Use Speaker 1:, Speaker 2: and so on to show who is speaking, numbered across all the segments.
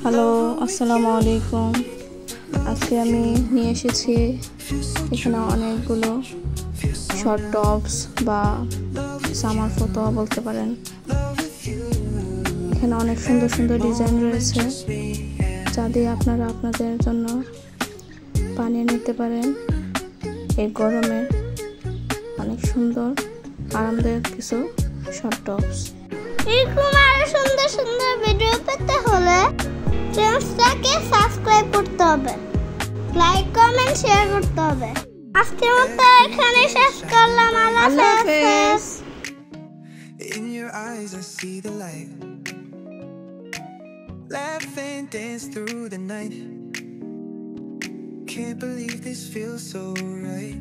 Speaker 1: Hello, আসসালামু আলাইকুম। আজকে আমি নিয়ে এসেছি এখানে অনেকগুলো শর্ট টপস বা সামার ফটো বলতে পারেন। এখানে অনেক সুন্দর সুন্দর ডিজাইন রয়েছে, যা দিয়ে আপনারা আপনাদের জন্য বানিয়ে নিতে পারেন। এই গরমে অনেক সুন্দর আরামদায়ক কিছু শর্ট টপস।
Speaker 2: এরকম আরো সুন্দর সুন্দর ভিডিও পেতে হলে চ্যানেলটাকে সাবস্ক্রাইব করতে হবে, লাইক কমেন্ট শেয়ার করতে হবে। আজকের মতো এখানে শেষ করলাম। আল্লাহ হাফেজ।
Speaker 3: In your eyes I see the light, laugh and dance through the night. Can't believe this feels so right.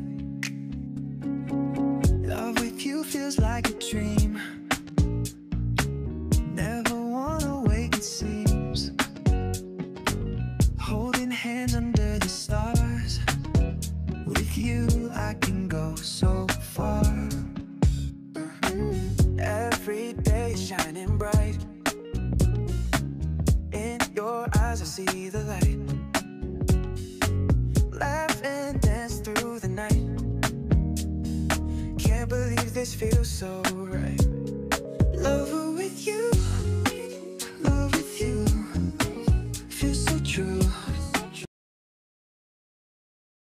Speaker 3: Love with you feels like a dream. Never wanna wake, it seems. Holding hands under the stars. With you I can go so far. Every day shining bright. In your eyes I see the light. Laugh and dance through the night. Can't believe this feels so right.